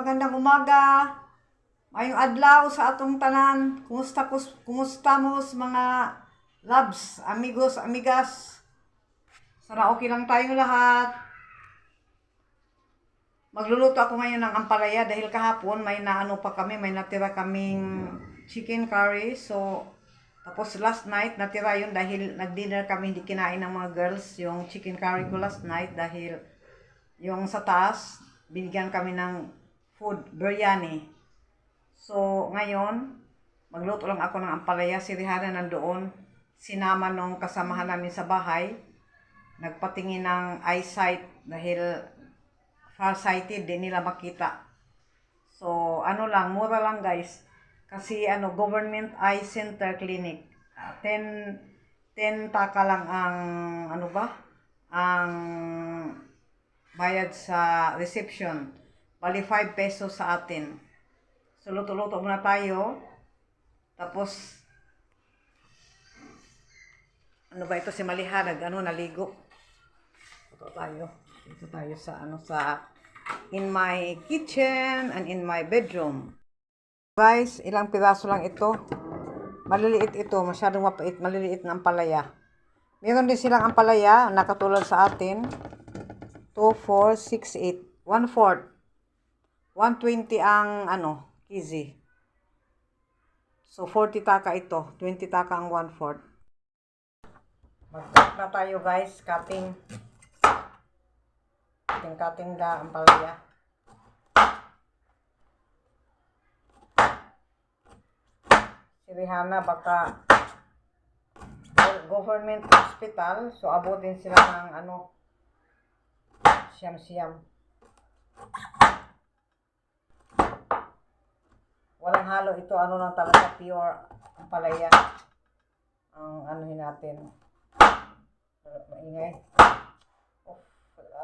magandang umaga. Mayong adlaw sa atong tanan. Kumusta mo mga loves, amigos, amigas? Sana okay lang tayong lahat. Magluluto ako ngayon ng ampalaya dahil kahapon may may natira kaming chicken curry. So, tapos last night natira yun dahil nag-dinner kami, hindi kinain ng mga girls yung chicken curry ko last night dahil yung sa taas, binigyan kami ng food, biryani. So, ngayon, magluto lang ako ng ampalaya. Si Rihanna nandoon. Sinama nung kasamahan namin sa bahay. Nagpatingin ng eyesight dahil farsighted, din nila makita. So, mura lang guys. Kasi Government Eye Center Clinic. 10 taka lang ang, ang bayad sa reception. Bali 5 pesos sa atin. So, luto-luto muna tayo. Tapos, ito si Maliharag, naligo. Luto tayo. Dito tayo sa in my kitchen and in my bedroom. Guys, ilang piraso lang ito. Maliliit ito, masyadong mapait, maliliit na ampalaya. Meron din silang ampalaya, nakatulad sa atin. 2, 4, 6, 8, 1/4. 120 ang kg. So 40 taka ito, 20 taka ang 1/4. Mag-cut na tayo guys, cutting na ang palaya. Si Rihanna baka government hospital, so abutin sila ng siyam-siyam. Walang halo ito, lang talaga, pure ang palaya. Ang anuhin natin. Maingay. Wala.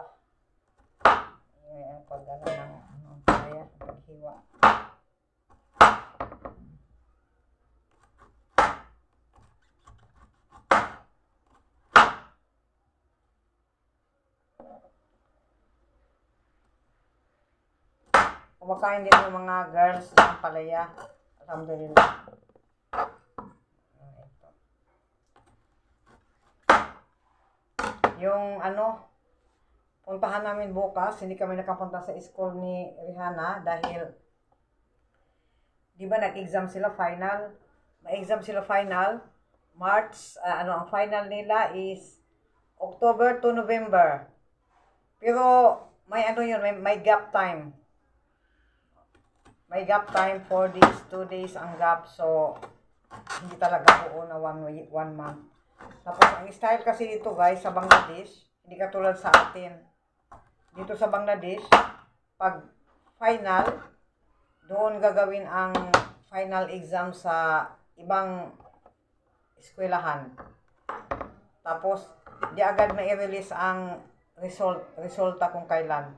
Maingay ang pag-ano ng palaya, paghiwa. Kumakain din ng mga girls ng palaya. Alhamdulillah. Ito. Yung puntahan namin bukas, hindi kami nakapunta sa school ni Rihanna dahil di ba nag-exam sila final? May exam sila final. March, ang final nila is October to November. Pero may may gap time. May gap time, 4 days, 2 days ang gap. So, hindi talaga buo na 1 month. Tapos, ang style kasi dito guys, sa Bangladesh, hindi katulad sa atin. Dito sa Bangladesh, pag final, doon gagawin ang final exam sa ibang eskwelahan. Tapos, di agad may i-release ang resulta kung kailan.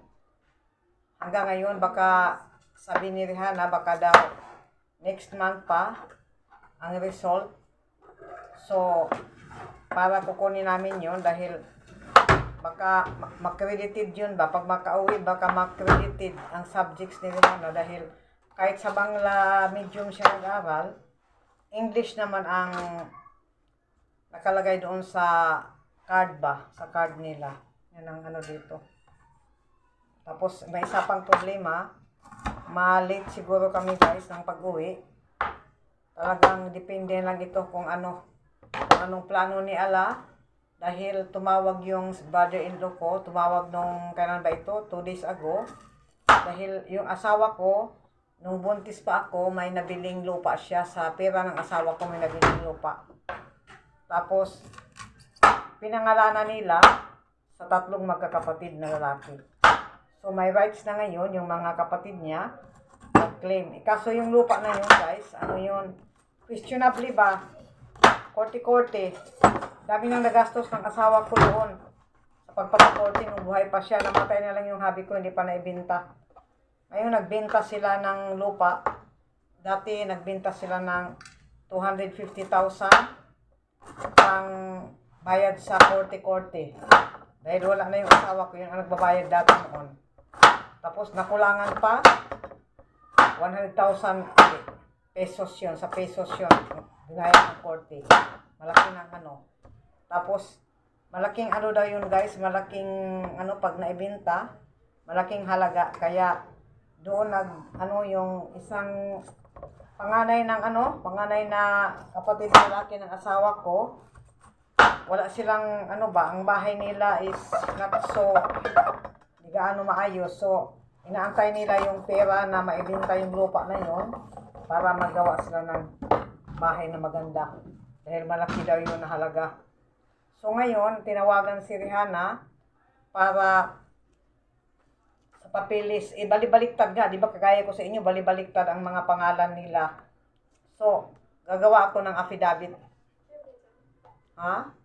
Hanggang ngayon, baka sabi ni Rihanna, baka daw next month pa ang result. So, para kukunin namin yun dahil baka makredited yun ba? Pag makauwi, baka makredited ang subjects ni Rihanna dahil kahit sa Bangla medium siya nag-aral, English naman ang nakalagay doon sa card ba? Sa card nila. Yan ang dito. Tapos, may isa pang problema. Ma-late siguro kami guys ng pag-uwi. Talagang depende lang ito kung anong plano ni Allah. Dahil tumawag yung brother-in-law ko, tumawag nung kailan ba ito? 2 days ago. Dahil yung asawa ko, nung buntis pa ako, may nabiling lupa siya. Sa pera ng asawa ko may nabiling lupa. Tapos, pinangalanan nila sa 3 magkakapatid na lalaki. So, may rights na ngayon yung mga kapatid niya mag-claim. Kaso yung lupa na yun, guys, questionably ba? Korte-korte. Dami nang nagastos ng asawa ko doon. Sa pagpapakorte, nung buhay pa siya, namatay na lang yung hobby ko, hindi pa naibenta. Ngayon, nagbenta sila ng lupa. Dati, nagbenta sila ng 250,000 ang bayad sa korte-korte. Dahil wala na yung asawa ko, yung nagbabayad dati noon. Tapos nakulangan pa, 100,000 pesos yun. Sa pesos yun. Binayad ng korte. Malaki ng ano. Tapos, malaking ano daw yun guys. Malaking ano pag naibenta. Malaking halaga. Kaya, doon yung isang panganay na kapatid na lalaki ng asawa ko. Wala silang ang bahay nila is not so hindi gaano maayos. So, inaantay nila yung pera na maibenta yung lupa na yon para magawa sila ng bahay na maganda. Dahil malaki daw yun na halaga. So, ngayon, tinawagan si Rihanna para sa papilis. Balibaliktad nga. Di ba kagaya ko sa inyo, balibaliktad ang mga pangalan nila. So, gagawa ako ng affidavit. Ha?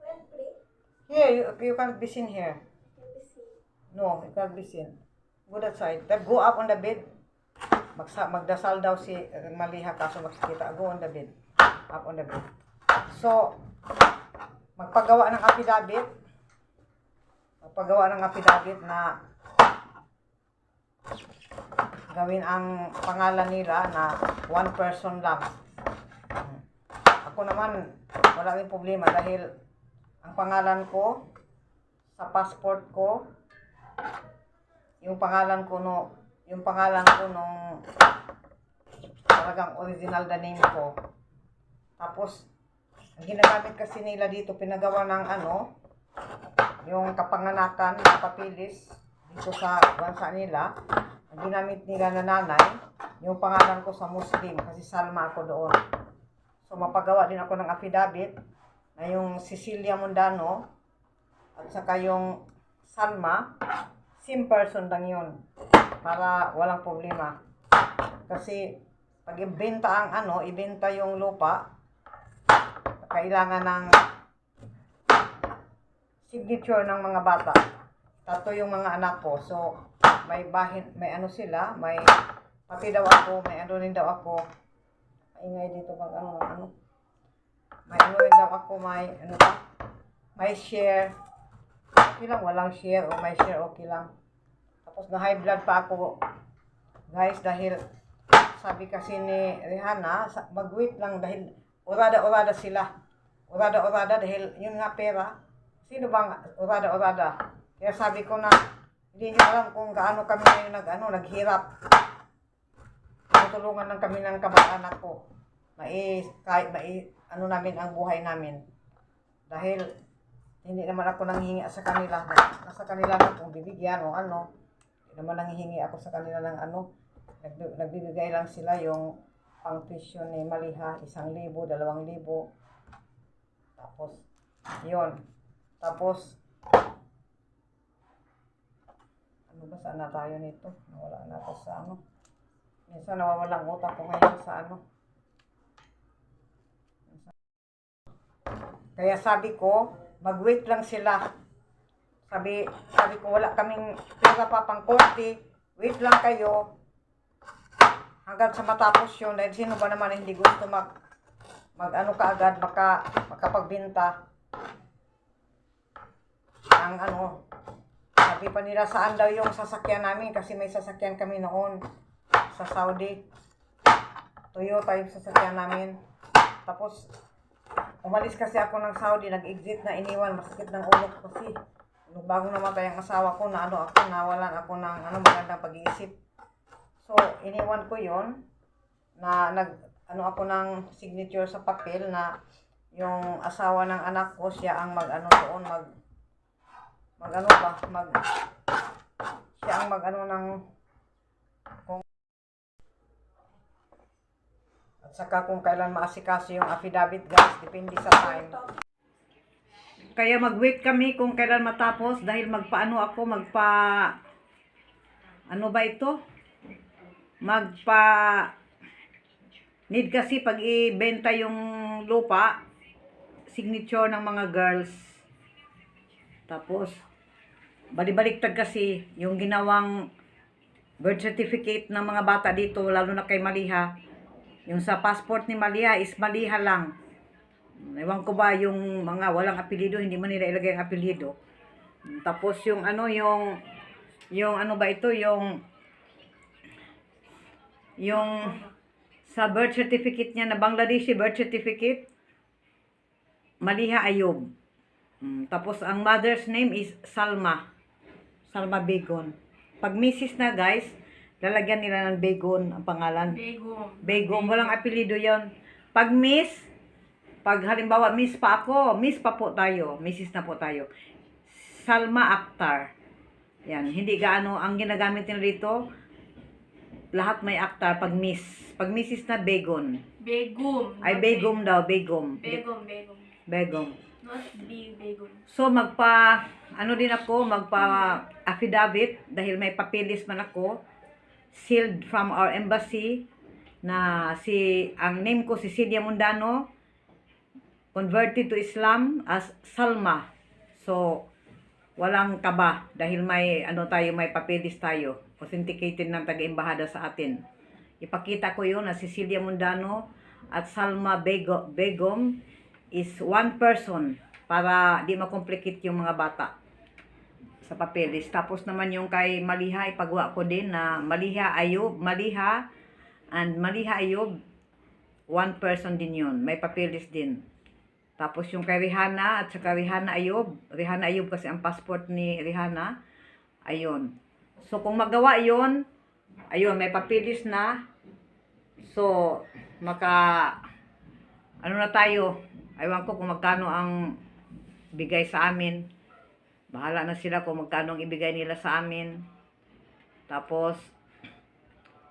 Here, you can't be seen here. No, you can't be seen. Go that side. Go up on the bed. Magdasal daw si Maliha kaso makikita. Go on the bed. Up on the bed. So, magpagawa ng affidavit. Magpagawa ng affidavit na gawin ang pangalan nila na one person lang. Ako naman, wala rin problema dahil ang pangalan ko sa passport ko, yung pangalan ko nung talagang original na name ko. Tapos ang ginagamit kasi nila dito, pinagawa ng yung kapanganakan ng papilis dito sa bansa nila. Ang ginamit nila na nanay, yung pangalan ko sa Muslim kasi Salma ako doon. So mapagawa din ako ng affidavit na yung Cecilia Mundano at saka yung Salma, same person lang yun para walang problema. Kasi pag ibenta ibenta yung lupa, kailangan ng signature ng mga bata. Tato yung mga anak ko. So may sila, may pati daw ako, may rin daw ako. Maingay dito bang may rin daw ako, may share. Okay lang, walang share o may share, okay lang. Tapos na high blood pa ako, guys, dahil sabi kasi ni Rihanna, mag-wait lang dahil urada-urada sila. Urada-urada dahil yun nga pera. Sino bang urada-urada? Kaya sabi ko na, hindi nyo alam kung gaano kami ngayon naghirap. Tutulungan lang kami ng kamag-anak ko. Namin ang buhay namin. Dahil hindi naman ako nanghihingi sa kanila. Nasa kanila na kung bibigyan o ano. Hindi naman nanghihingi ako sa kanila ng Nagbibigay lang sila yung pang tuition ni Maliha, 1,000, 2,000. Tapos, yun. Tapos, saan na tayo nito? Nawala na ako sa Minsan nawawalang utak ko ngayon sa Kaya sabi ko, mag-wait lang sila. Sabi ko, wala kaming pera pa pang korte. Wait lang kayo. Hanggang sa matapos yun. Dahil sino ba naman hindi gusto kaagad, makapagbenta. Sabi pa nila saan daw yung sasakyan namin kasi may sasakyan kami noon sa Saudi. Toyota yung sasakyan namin. Tapos, umalis kasi ako ng Saudi, nag-exit na iniwan, masakit ng ulo ko kasi. Bago namatay ang asawa ko, nawalan ako ng magandang pag-iisip. So, iniwan ko yon na ako ng signature sa papel na yung asawa ng anak ko, siya ang at saka kung kailan maasikaso yung affidavit, guys, depende sa time. Kaya mag-wait kami kung kailan matapos dahil need kasi pag ibenta yung lupa, signature ng mga girls. Tapos, balibaliktad kasi yung ginawang birth certificate ng mga bata dito, lalo na kay Maliha. Yung sa passport ni Maliha is Maliha lang. Ewan ko ba yung mga walang apelyido, hindi man nila ilagay ang apelyido. Tapos yung yung sa birth certificate niya na Bangladeshi birth certificate, Maliha Ayub. Tapos ang mother's name is Salma. Salma Begon. Pag Mrs. na guys, lalagyan nila ng Begon ang pangalan. Begum. Walang apelido yon. Pag Miss, pag halimbawa Miss pa ako, Miss pa po tayo. Mrs. na po tayo. Salma Akhtar. Yan. Hindi gaano ang ginagamit nila dito. Lahat may Akhtar pag Miss. Pag Mrs. na Begon. Begum. Ay Begum daw. Begum. Begum. Not Begum. So ano din ako, affidavit dahil may papilis man ako, sealed from our embassy na ang name ko Cecilia Mundano, converted to Islam as Salma. So walang kaba dahil may papilis tayo, authenticated ng taga-embahada sa atin. Ipakita ko 'yon na Cecilia Mundano at Salma Begum is one person para di ma-complicate yung mga bata sa papeles. Tapos naman yung kay Maliha, ipagawa ko din na Maliha Ayub, one person din yun. May papeles din. Tapos yung kay Rihanna at saka Rihanna Ayub kasi ang passport ni Rihanna, ayun. So kung magawa yun, ayun, may papeles na. So, ano na tayo, aywan ko kung magkano ang bigay sa amin. Bahala na sila kung magkano ang ibigay nila sa amin. Tapos,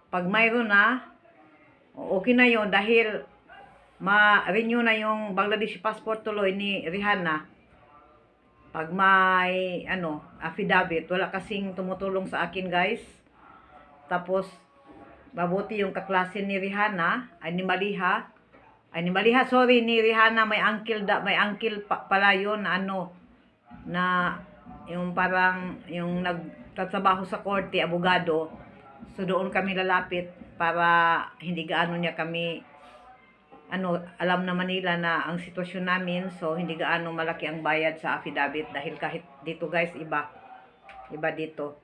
pag mayroon na, okay na yon dahil ma-renew na yung Bangladeshi passport tuloy ni Rihanna. Pag may, affidavit, wala kasing tumutulong sa akin guys. Tapos, mabuti yung kaklase ni Rihanna, ni Rihanna, may uncle pala yun na yung parang yung nagtatrabaho sa korte, abogado. So doon kami lalapit para hindi gaano niya kami alam naman nila na ang sitwasyon namin, so hindi gaano malaki ang bayad sa affidavit dahil kahit dito guys iba dito.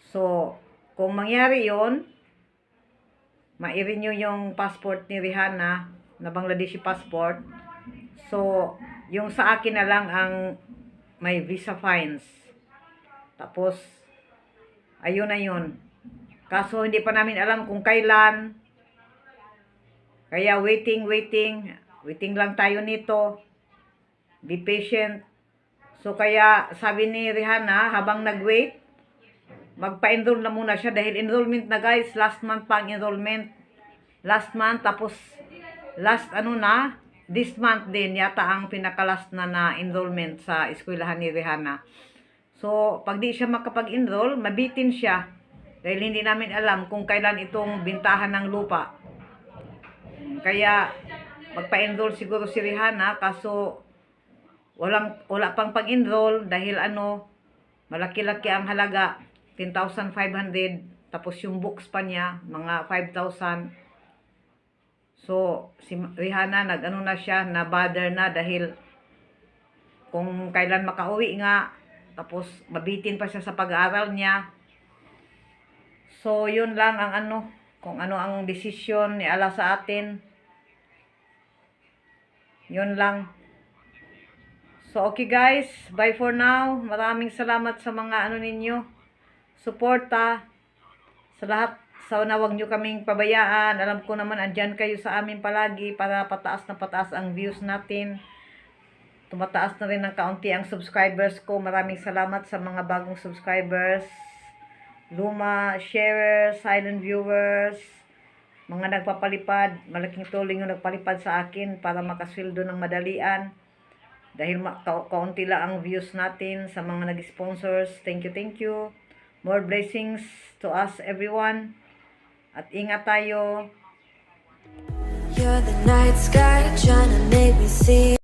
So kung mangyari yon, ma-renew yung passport ni Rihanna na Bangladeshi passport. So, yung sa akin na lang ang may visa fines. Tapos, ayun na yun. Kaso, hindi pa namin alam kung kailan. Kaya, waiting lang tayo nito. Be patient. So, kaya, sabi ni Rihanna, habang nag-wait, magpa-enroll na muna siya dahil enrollment na guys. Last month pa ang enrollment. Last month, tapos this month din yata ang pinaka-last na enrollment sa eskwelahan ni Rihanna. So, pag di siya makapag-enroll, mabitin siya. Dahil hindi namin alam kung kailan itong bintahan ng lupa. Kaya, magpa-enroll siguro si Rihanna, kaso wala pang pag-enroll dahil malaki-laki ang halaga, 10,500. Tapos yung books pa niya, mga 5,000. So, si Rihanna, na-bother na dahil kung kailan makauwi nga, tapos mabitin pa siya sa pag-aaral niya. So, yun lang ang kung ano ang desisyon ni Allah sa atin. Yun lang. So, okay guys, bye for now. Maraming salamat sa mga ninyo. Suporta sa lahat. Sana wag nyo kaming pabayaan. Alam ko naman andyan kayo sa amin palagi para pataas na pataas ang views natin. Tumataas na rin ng kaunti ang subscribers ko. Maraming salamat sa mga bagong subscribers, luma, sharers, silent viewers, mga nagpapalipad. Malaking tulong yung nagpalipad sa akin para makasweldo ng madalian. Dahil kaunti lang ang views natin sa mga nag-sponsors. Thank you. More blessings to us everyone. At ingat tayo. You're the night sky trying to make me see